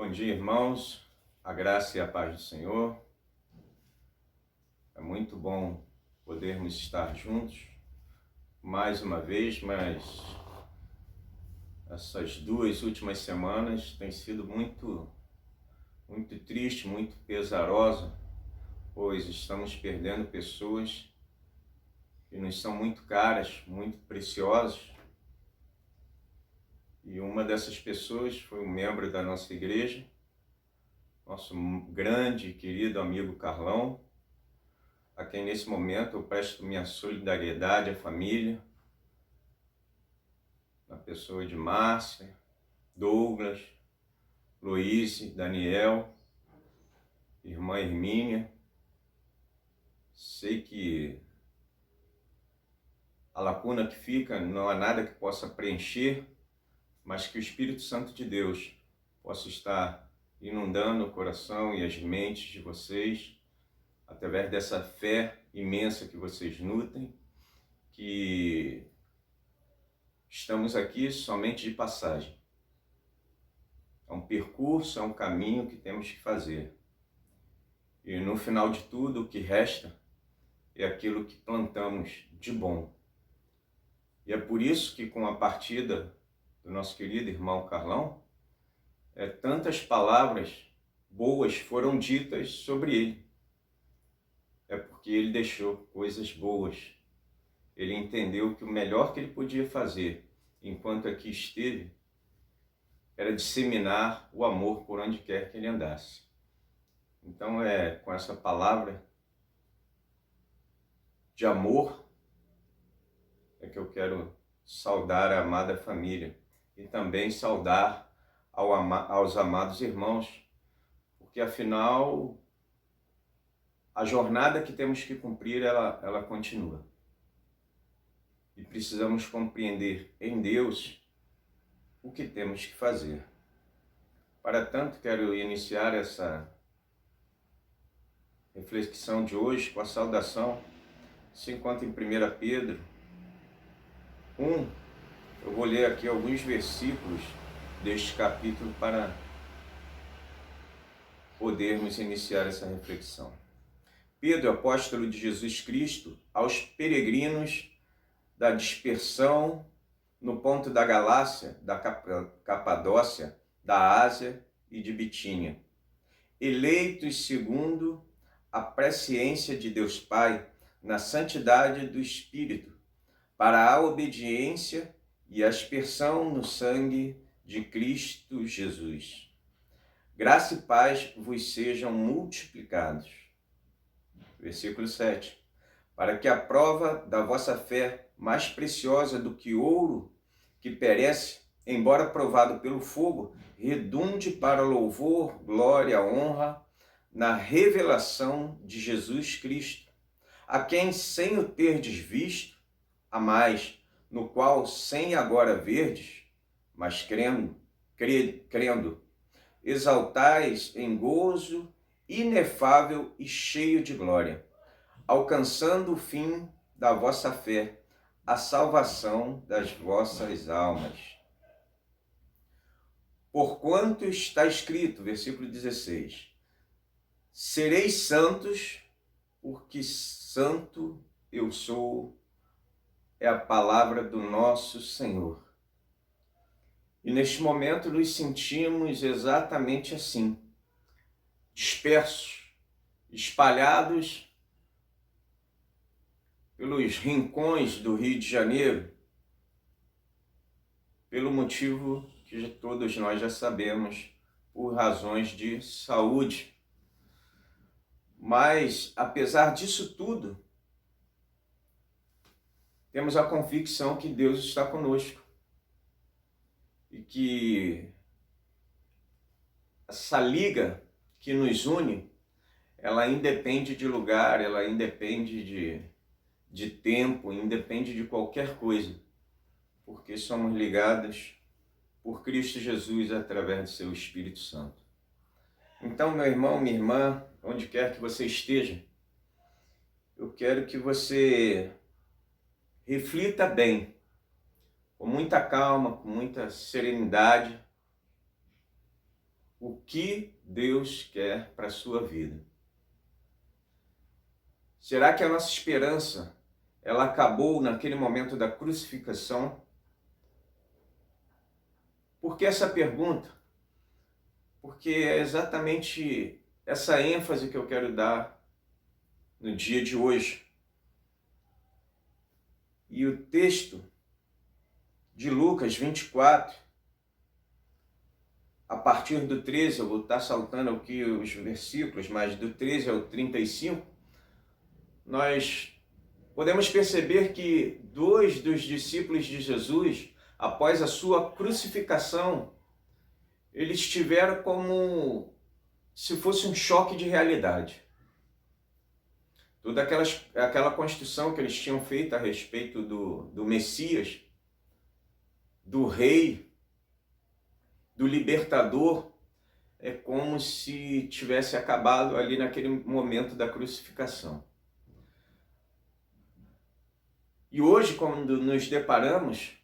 Bom dia, irmãos. A graça e a paz do Senhor. É muito bom podermos estar juntos mais uma vez, mas essas 2 últimas semanas têm sido muito triste, muito pesarosa, pois estamos perdendo pessoas que nos são muito caras, muito preciosas. E uma dessas pessoas foi um membro da nossa igreja, nosso grande e querido amigo Carlão, a quem nesse momento eu presto minha solidariedade à família, na pessoa de Márcia, Douglas, Luíse, Daniel, irmã Hermínia. Sei que a lacuna que fica não há nada que possa preencher, mas que o Espírito Santo de Deus possa estar inundando o coração e as mentes de vocês, através dessa fé imensa que vocês nutrem, que estamos aqui somente de passagem. É um percurso, é um caminho que temos que fazer. E no final de tudo, o que resta é aquilo que plantamos de bom. E é por isso que, com a partida do nosso querido irmão Carlão, tantas palavras boas foram ditas sobre ele. É porque ele deixou coisas boas. Ele entendeu que o melhor que ele podia fazer, enquanto aqui esteve, era disseminar o amor por onde quer que ele andasse. Então com essa palavra de amor que eu quero saudar a amada família e também saudar aos amados irmãos, porque afinal a jornada que temos que cumprir, ela continua. E precisamos compreender em Deus o que temos que fazer. Para tanto, quero iniciar essa reflexão de hoje com a saudação. Se encontra em 1 Pedro 1. Eu vou ler aqui alguns versículos deste capítulo para podermos iniciar essa reflexão. Pedro, apóstolo de Jesus Cristo, aos peregrinos da dispersão no ponto da Galácia, da Capadócia, da Ásia e de Bitínia, eleitos segundo a presciência de Deus Pai, na santidade do Espírito, para a obediência e a aspersão no sangue de Cristo Jesus. Graça e paz vos sejam multiplicados. Versículo 7. Para que a prova da vossa fé, mais preciosa do que ouro que perece, embora provado pelo fogo, redunde para louvor, glória, honra, na revelação de Jesus Cristo, a quem, sem o terdes visto, amais, no qual, sem agora verdes, mas crendo, exaltais em gozo inefável e cheio de glória, alcançando o fim da vossa fé, a salvação das vossas almas. Porquanto está escrito, versículo 16, sereis santos, porque santo eu sou, é a palavra do nosso Senhor. E neste momento nos sentimos exatamente assim, dispersos, espalhados pelos rincões do Rio de Janeiro, pelo motivo que todos nós já sabemos, por razões de saúde. Mas, apesar disso tudo, temos a convicção que Deus está conosco e que essa liga que nos une, ela independe de lugar, ela independe de tempo, independe de qualquer coisa, porque somos ligados por Cristo Jesus através do seu Espírito Santo. Então, meu irmão, minha irmã, onde quer que você esteja, eu quero que você reflita bem, com muita calma, com muita serenidade, o que Deus quer para a sua vida. Será que a nossa esperança, ela acabou naquele momento da crucificação? Por que essa pergunta? Porque é exatamente essa ênfase que eu quero dar no dia de hoje. E o texto de Lucas 24, a partir do 13, eu vou estar saltando aqui os versículos, mas do 13 ao 35, nós podemos perceber que dois dos discípulos de Jesus, após a sua crucificação, eles tiveram como se fosse um choque de realidade. Toda aquela construção que eles tinham feito a respeito do Messias, do Rei, do Libertador, é como se tivesse acabado ali naquele momento da crucificação. E hoje, quando nos deparamos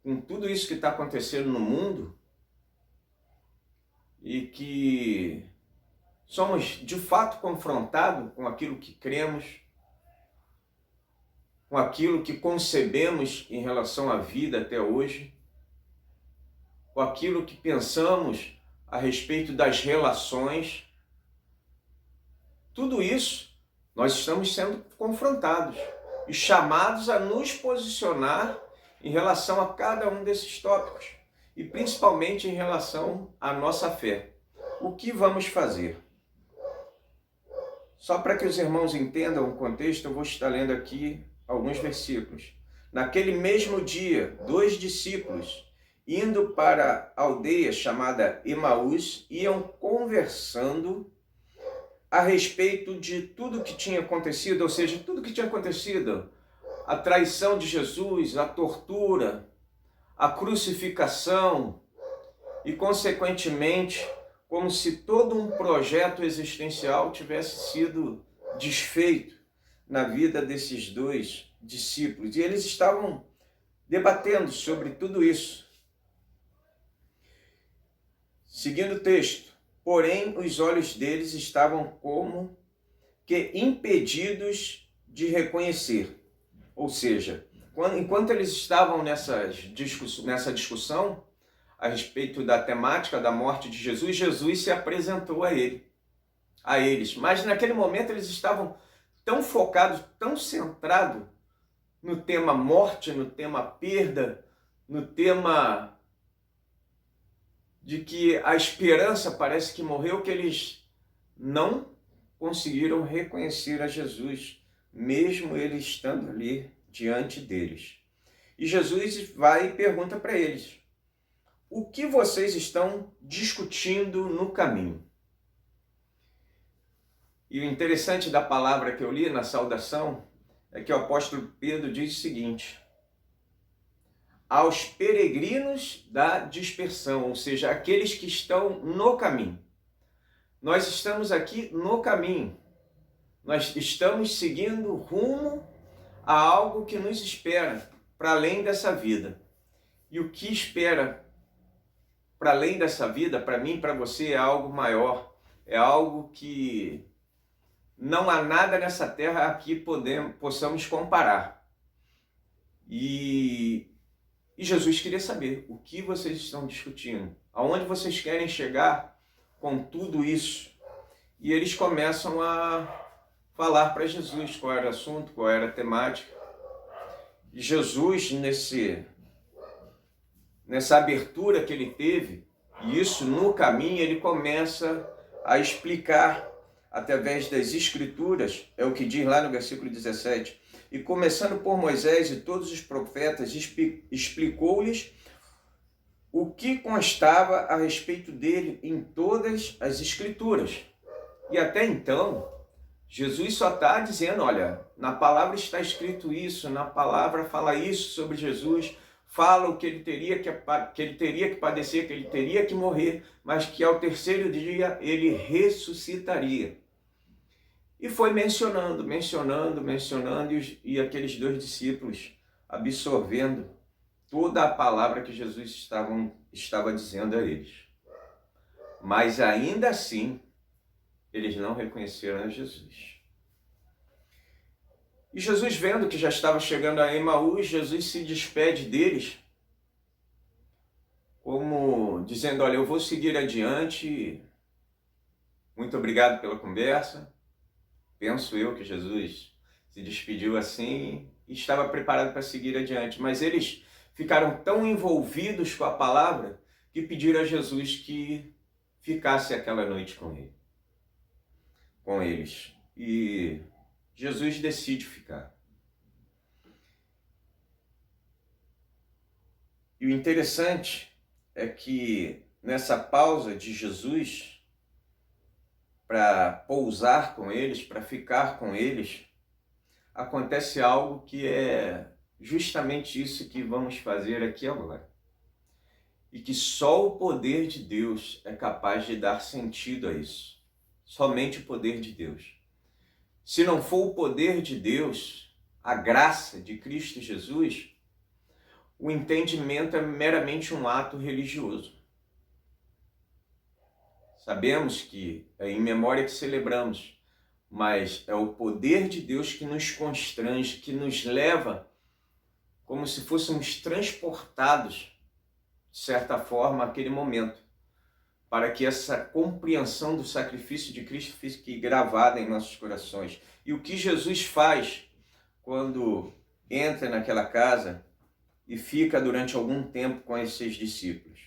com tudo isso que está acontecendo no mundo, e que somos de fato confrontados com aquilo que cremos, com aquilo que concebemos em relação à vida até hoje, com aquilo que pensamos a respeito das relações, tudo isso nós estamos sendo confrontados e chamados a nos posicionar em relação a cada um desses tópicos e principalmente em relação à nossa fé. O que vamos fazer? Só para que os irmãos entendam o contexto, eu vou estar lendo aqui alguns versículos. Naquele mesmo dia, 2 discípulos, indo para a aldeia chamada Emaús, iam conversando a respeito de tudo que tinha acontecido, ou seja, tudo que tinha acontecido, a traição de Jesus, a tortura, a crucificação e, consequentemente, como se todo um projeto existencial tivesse sido desfeito na vida desses 2 discípulos. E eles estavam debatendo sobre tudo isso. Seguindo o texto, porém os olhos deles estavam como que impedidos de reconhecer. Ou seja, enquanto eles estavam nessa discussão a respeito da temática da morte de Jesus, Jesus se apresentou a eles. Mas naquele momento eles estavam tão focados, tão centrados no tema morte, no tema perda, no tema de que a esperança parece que morreu, que eles não conseguiram reconhecer a Jesus, mesmo ele estando ali diante deles. E Jesus vai e pergunta para eles: o que vocês estão discutindo no caminho? E o interessante da palavra que eu li na saudação é que o apóstolo Pedro diz o seguinte: aos peregrinos da dispersão, ou seja, aqueles que estão no caminho. Nós estamos aqui no caminho. Nós estamos seguindo rumo a algo que nos espera para além dessa vida. E o que espera para além dessa vida, para mim e para você, é algo maior. É algo que não há nada nessa terra a que possamos comparar. E Jesus queria saber o que vocês estão discutindo, aonde vocês querem chegar com tudo isso. E eles começam a falar para Jesus qual era o assunto, qual era a temática. E Jesus, nessa abertura que ele teve, e isso no caminho, ele começa a explicar através das Escrituras, é o que diz lá no versículo 17, e começando por Moisés e todos os profetas, explicou-lhes o que constava a respeito dele em todas as Escrituras. E até então, Jesus só está dizendo, olha, na palavra está escrito isso, na palavra fala isso sobre Jesus, fala o que ele teria que padecer, que ele teria que morrer, mas que ao terceiro dia ele ressuscitaria. E foi mencionando, e aqueles 2 discípulos absorvendo toda a palavra que Jesus estava dizendo a eles. Mas ainda assim, eles não reconheceram a Jesus. E Jesus, vendo que já estava chegando a Emaús, Jesus se despede deles, como dizendo, olha, eu vou seguir adiante, muito obrigado pela conversa. Penso eu que Jesus se despediu assim e estava preparado para seguir adiante, mas eles ficaram tão envolvidos com a palavra que pediram a Jesus que ficasse aquela noite com eles. E Jesus decide ficar. E o interessante é que nessa pausa de Jesus para pousar com eles, para ficar com eles, acontece algo que é justamente isso que vamos fazer aqui agora. E que só o poder de Deus é capaz de dar sentido a isso. Somente o poder de Deus. Se não for o poder de Deus, a graça de Cristo Jesus, o entendimento é meramente um ato religioso. Sabemos que é em memória que celebramos, mas é o poder de Deus que nos constrange, que nos leva como se fôssemos transportados, de certa forma, àquele momento, para que essa compreensão do sacrifício de Cristo fique gravada em nossos corações. E o que Jesus faz quando entra naquela casa e fica durante algum tempo com esses discípulos?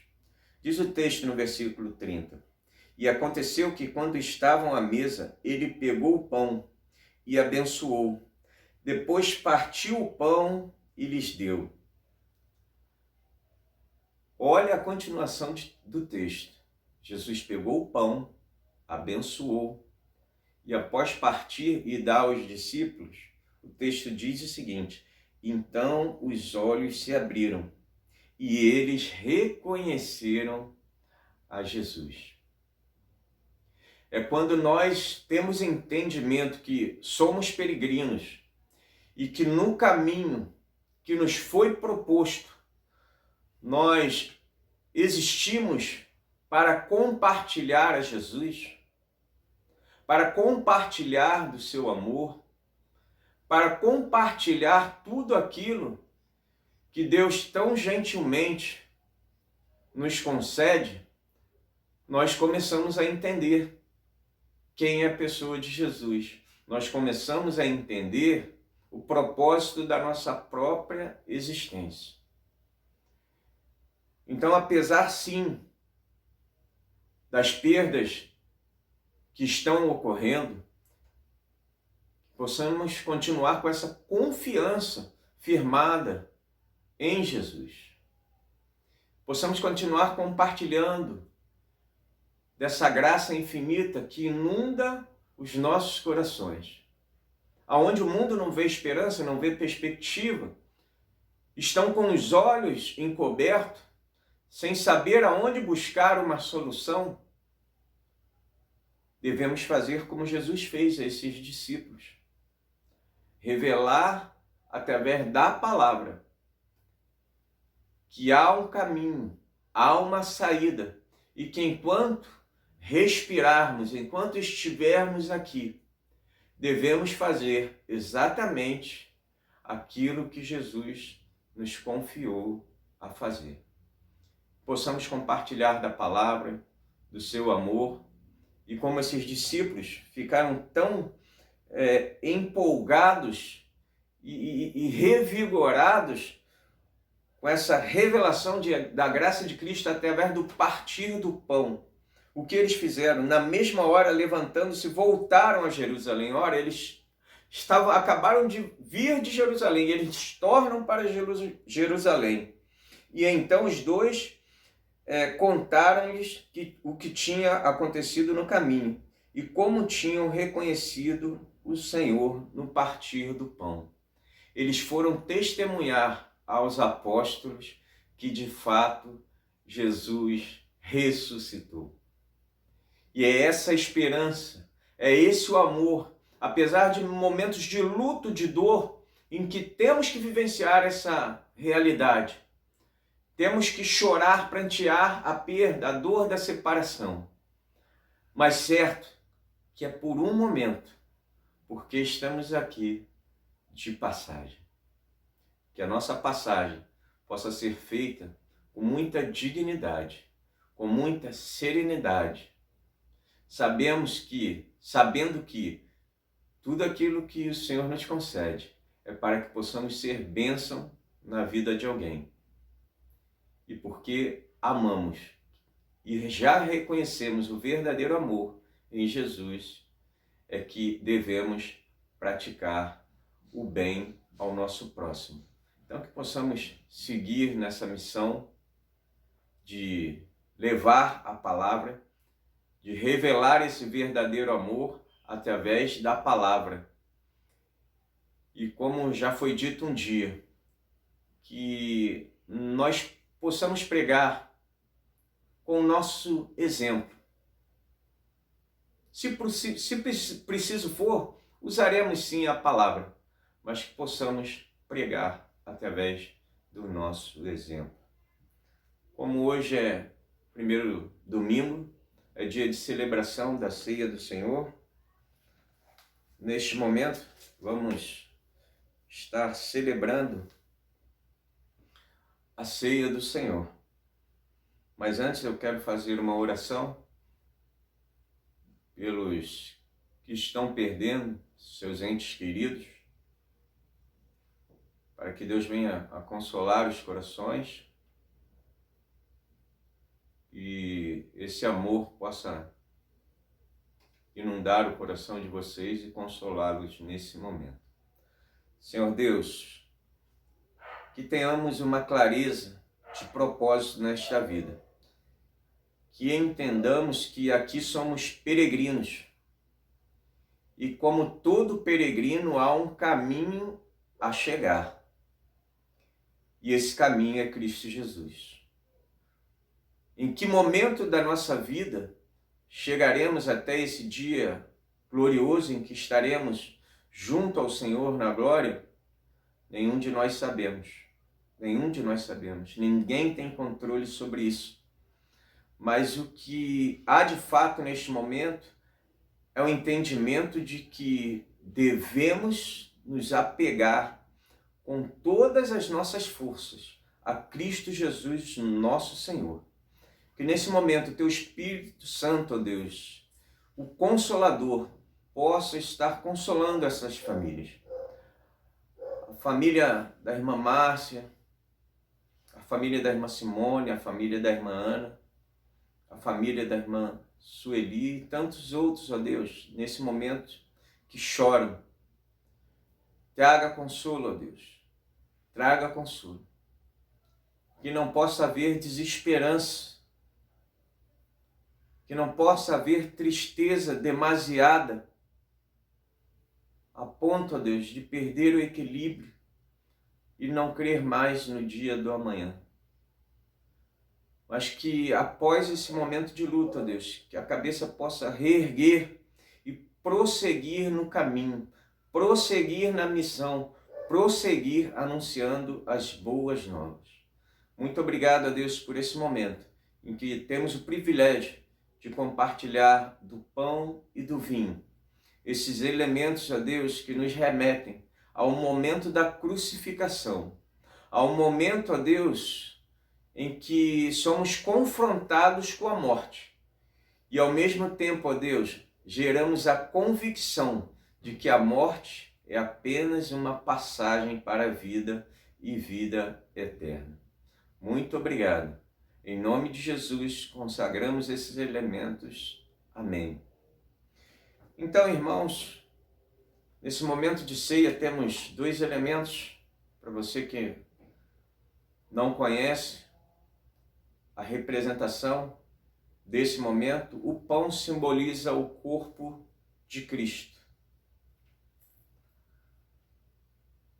Diz o texto no versículo 30. E aconteceu que, quando estavam à mesa, ele pegou o pão e abençoou. Depois partiu o pão e lhes deu. Olha a continuação do texto. Jesus pegou o pão, abençoou, e após partir e dar aos discípulos, o texto diz o seguinte: então os olhos se abriram e eles reconheceram a Jesus. É quando nós temos entendimento que somos peregrinos e que no caminho que nos foi proposto, nós existimos para compartilhar a Jesus, para compartilhar do seu amor, para compartilhar tudo aquilo que Deus tão gentilmente nos concede. Nós começamos a entender quem é a pessoa de Jesus. Nós começamos a entender o propósito da nossa própria existência. Então, apesar sim das perdas que estão ocorrendo, possamos continuar com essa confiança firmada em Jesus. Possamos continuar compartilhando dessa graça infinita que inunda os nossos corações. Aonde o mundo não vê esperança, não vê perspectiva, estão com os olhos encobertos, sem saber aonde buscar uma solução, devemos fazer como Jesus fez a esses discípulos. Revelar através da palavra que há um caminho, há uma saída, e que enquanto respirarmos, enquanto estivermos aqui, devemos fazer exatamente aquilo que Jesus nos confiou a fazer. Possamos compartilhar da palavra, do seu amor, e como esses discípulos ficaram tão empolgados e revigorados com essa revelação da graça de Cristo através do partir do pão. O que eles fizeram? Na mesma hora, levantando-se, voltaram a Jerusalém. Ora, eles acabaram de vir de Jerusalém, e eles tornam para Jerusalém. E então os dois contaram-lhes o que tinha acontecido no caminho e como tinham reconhecido o Senhor no partir do pão. Eles foram testemunhar aos apóstolos que de fato Jesus ressuscitou. E é essa esperança, é esse o amor, apesar de momentos de luto, de dor, em que temos que vivenciar essa realidade. Temos que chorar, prantear a perda, a dor da separação. mas certo que é por um momento, porque estamos aqui de passagem. Que a nossa passagem possa ser feita com muita dignidade, com muita serenidade. Sabendo que tudo aquilo que o Senhor nos concede é para que possamos ser bênção na vida de alguém. E porque amamos e já reconhecemos o verdadeiro amor em Jesus, é que devemos praticar o bem ao nosso próximo. Então, que possamos seguir nessa missão de levar a palavra, de revelar esse verdadeiro amor através da palavra. E como já foi dito um dia, que nós possamos pregar com o nosso exemplo. Se preciso for, usaremos sim a palavra, mas que possamos pregar através do nosso exemplo. Como hoje é primeiro domingo, é dia de celebração da ceia do Senhor, neste momento vamos estar celebrando a ceia do Senhor. Mas antes eu quero fazer uma oração pelos que estão perdendo seus entes queridos, para que Deus venha a consolar os corações e esse amor possa inundar o coração de vocês e consolá-los nesse momento. Senhor Deus, que tenhamos uma clareza de propósito nesta vida, que entendamos que aqui somos peregrinos e como todo peregrino há um caminho a chegar. E esse caminho é Cristo Jesus. Em que momento da nossa vida chegaremos até esse dia glorioso em que estaremos junto ao Senhor na glória? Nenhum de nós sabemos. Nenhum de nós sabemos. Ninguém tem controle sobre isso. Mas o que há de fato neste momento é o entendimento de que devemos nos apegar com todas as nossas forças a Cristo Jesus, nosso Senhor. Que nesse momento o Teu Espírito Santo, ó Deus, o Consolador, possa estar consolando essas famílias. A família da irmã Márcia, a família da irmã Simone, a família da irmã Ana, a família da irmã Sueli e tantos outros, ó Deus, nesse momento que choram. Traga consolo, ó Deus. Traga consolo. Que não possa haver desesperança. Que não possa haver tristeza demasiada a ponto, ó Deus, de perder o equilíbrio e não crer mais no dia do amanhã. Mas que após esse momento de luta, ó Deus, que a cabeça possa reerguer e prosseguir no caminho, prosseguir na missão, prosseguir anunciando as boas novas. Muito obrigado a Deus por esse momento em que temos o privilégio de compartilhar do pão e do vinho. Esses elementos, ó Deus, que nos remetem ao momento da crucificação, ao momento, ó Deus, em que somos confrontados com a morte. E ao mesmo tempo, ó Deus, geramos a convicção de que a morte é apenas uma passagem para a vida e vida eterna. Muito obrigado. Em nome de Jesus, consagramos esses elementos. Amém. Então, irmãos, nesse momento de ceia temos dois elementos para você que não conhece a representação desse momento. O pão simboliza o corpo de Cristo.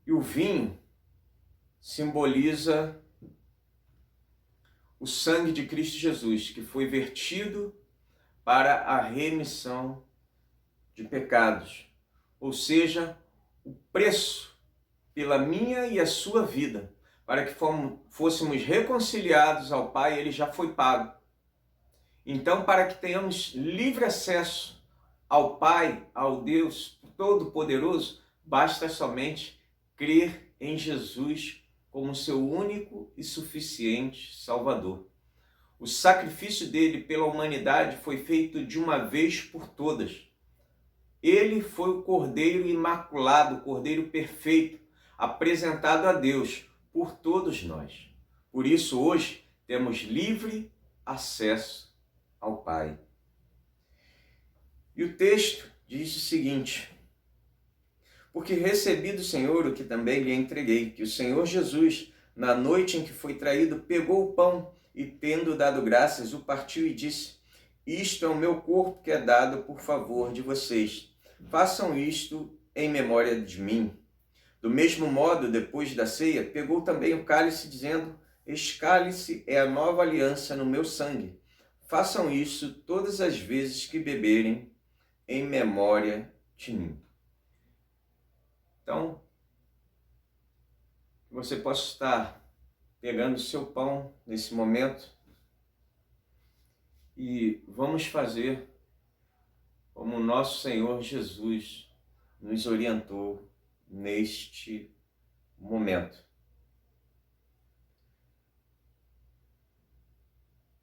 E o vinho simboliza o sangue de Cristo Jesus, que foi vertido para a remissão de pecados. Ou seja, o preço pela minha e a sua vida, para que fôssemos reconciliados ao Pai, ele já foi pago. Então, para que tenhamos livre acesso ao Pai, ao Deus Todo-Poderoso, basta somente crer em Jesus como seu único e suficiente Salvador. O sacrifício dele pela humanidade foi feito de uma vez por todas. Ele foi o Cordeiro Imaculado, o Cordeiro Perfeito, apresentado a Deus por todos nós. Por isso, hoje, temos livre acesso ao Pai. E o texto diz o seguinte: porque recebi do Senhor o que também lhe entreguei, que o Senhor Jesus, na noite em que foi traído, pegou o pão e, tendo dado graças, o partiu e disse: isto é o meu corpo que é dado por favor de vocês. Façam isto em memória de mim. Do mesmo modo, depois da ceia, pegou também o cálice, dizendo: este cálice é a nova aliança no meu sangue. Façam isso todas as vezes que beberem, em memória de mim. Então, que você possa estar pegando o seu pão nesse momento e vamos fazer como o nosso Senhor Jesus nos orientou neste momento.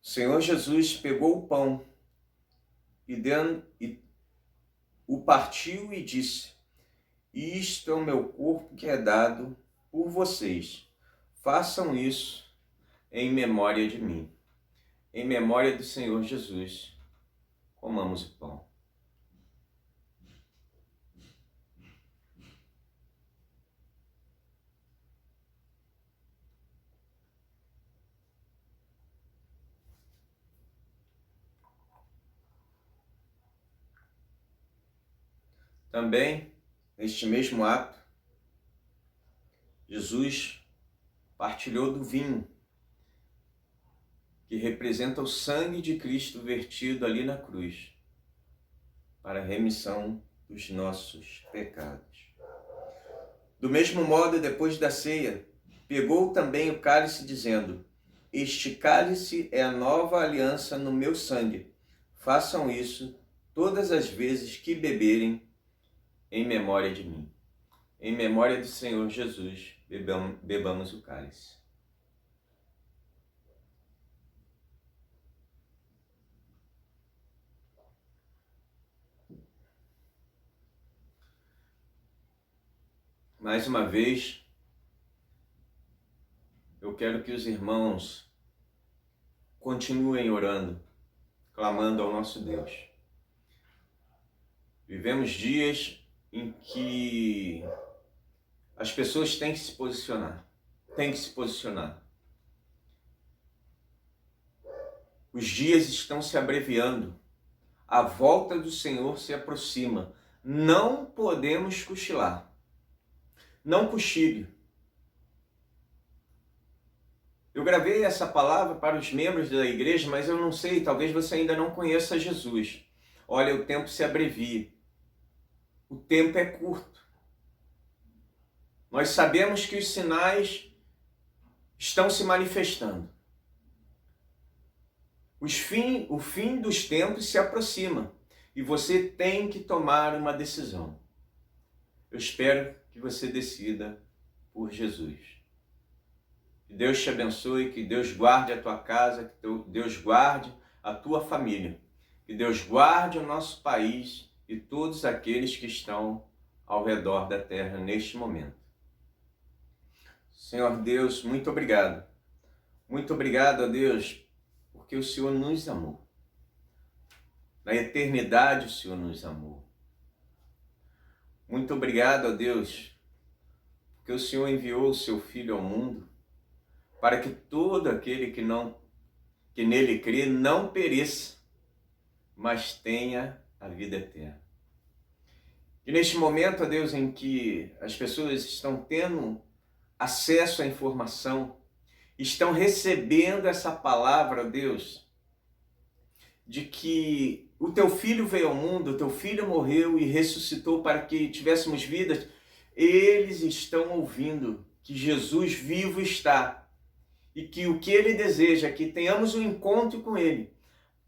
O Senhor Jesus pegou o pão e o partiu e disse: isto é o meu corpo que é dado por vocês. Façam isso em memória de mim. Em memória do Senhor Jesus, comamos o pão. Também, neste mesmo ato, Jesus partilhou do vinho, que representa o sangue de Cristo vertido ali na cruz, para a remissão dos nossos pecados. Do mesmo modo, depois da ceia, pegou também o cálice, dizendo: este cálice é a nova aliança no meu sangue. Façam isso todas as vezes que beberem, em memória de mim. Em memória do Senhor Jesus, bebamos o cálice. Mais uma vez, eu quero que os irmãos continuem orando, clamando ao nosso Deus. Vivemos dias em que as pessoas têm que se posicionar. Os dias estão se abreviando. A volta do Senhor se aproxima. Não podemos cochilar. Não cochile. Eu gravei essa palavra para os membros da igreja, mas eu não sei, talvez você ainda não conheça Jesus. Olha, o tempo se abrevia. O tempo é curto. Nós sabemos que os sinais estão se manifestando. O fim dos tempos se aproxima e você tem que tomar uma decisão. Eu espero que você decida por Jesus. Que Deus te abençoe, que Deus guarde a tua casa, que Deus guarde a tua família, que Deus guarde o nosso país e todos aqueles que estão ao redor da terra neste momento. Senhor Deus, muito obrigado. Muito obrigado a Deus, porque o Senhor nos amou. Na eternidade o Senhor nos amou. Muito obrigado a Deus, porque o Senhor enviou o seu Filho ao mundo para que todo aquele que nele crê não pereça, mas tenha a vida eterna. E neste momento, ó Deus, em que as pessoas estão tendo acesso à informação, estão recebendo essa palavra, ó Deus, de que o teu Filho veio ao mundo, o teu Filho morreu e ressuscitou para que tivéssemos vidas, eles estão ouvindo que Jesus vivo está e que o que Ele deseja é que tenhamos um encontro com Ele,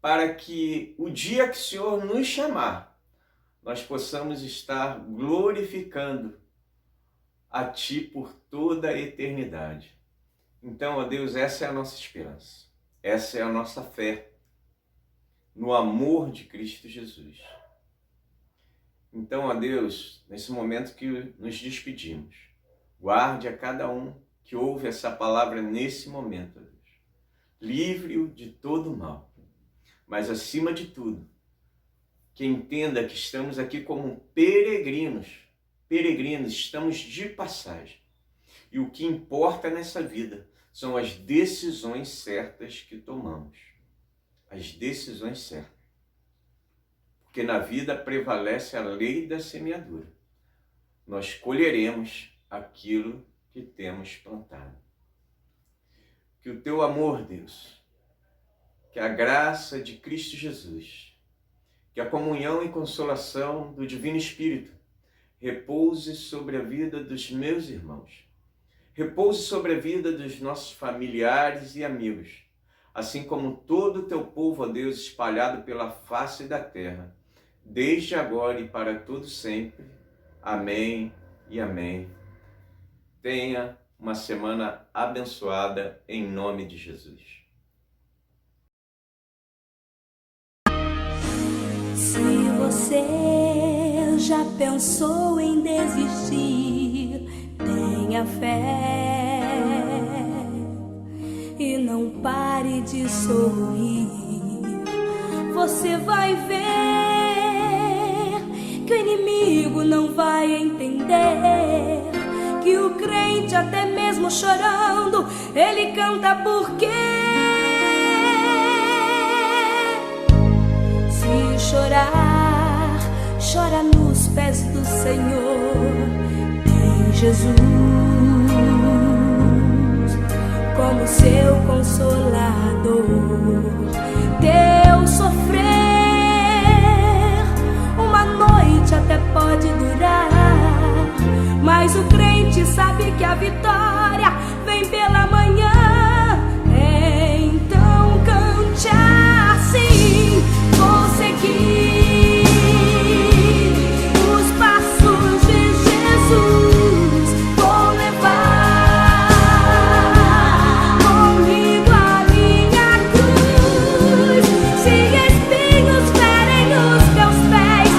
para que o dia que o Senhor nos chamar, nós possamos estar glorificando a Ti por toda a eternidade. Então, ó Deus, essa é a nossa esperança, essa é a nossa fé no amor de Cristo Jesus. Então, ó Deus, nesse momento que nos despedimos, guarde a cada um que ouve essa palavra nesse momento, ó Deus. Livre-o de todo mal, mas acima de tudo, que entenda que estamos aqui como peregrinos, estamos de passagem. E o que importa nessa vida são as decisões certas que tomamos. As decisões certas. Porque na vida prevalece a lei da semeadura. Nós colheremos aquilo que temos plantado. Que o Teu amor, Deus, que a graça de Cristo Jesus, que a comunhão e consolação do Divino Espírito repouse sobre a vida dos meus irmãos, repouse sobre a vida dos nossos familiares e amigos, assim como todo o Teu povo, ó Deus, espalhado pela face da terra, desde agora e para todo sempre. Amém e amém. Tenha uma semana abençoada em nome de Jesus. Se você já pensou em desistir, tenha fé e não pare de sorrir. Você vai ver que o inimigo não vai entender, que o crente, até mesmo chorando, ele canta porque se chorar, chora nos pés do Senhor. Tem Jesus como seu consolador. Teu sofrer uma noite até pode durar, mas o crente sabe que a vitória vem pela manhã. Então cante assim: vou seguir os passos de Jesus, vou levar comigo a minha cruz. Se espinhos ferem os meus pés,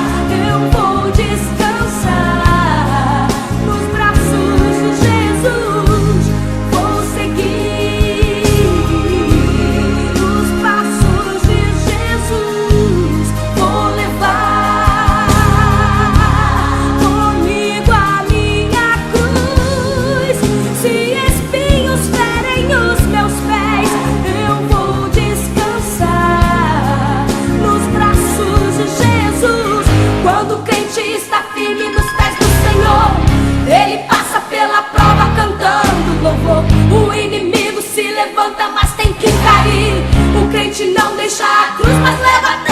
eu vou descansar nos braços de Jesus. Vou seguir os passos de Jesus, vou levar comigo a minha cruz. Se espinhos ferem os meus pés, eu vou descansar nos braços de Jesus. Quando o crente está firme nos pés do Senhor, ele passa pela prova cantando louvor. O inimigo se levanta, mas tem que cair. O crente não deixa a cruz, mas leva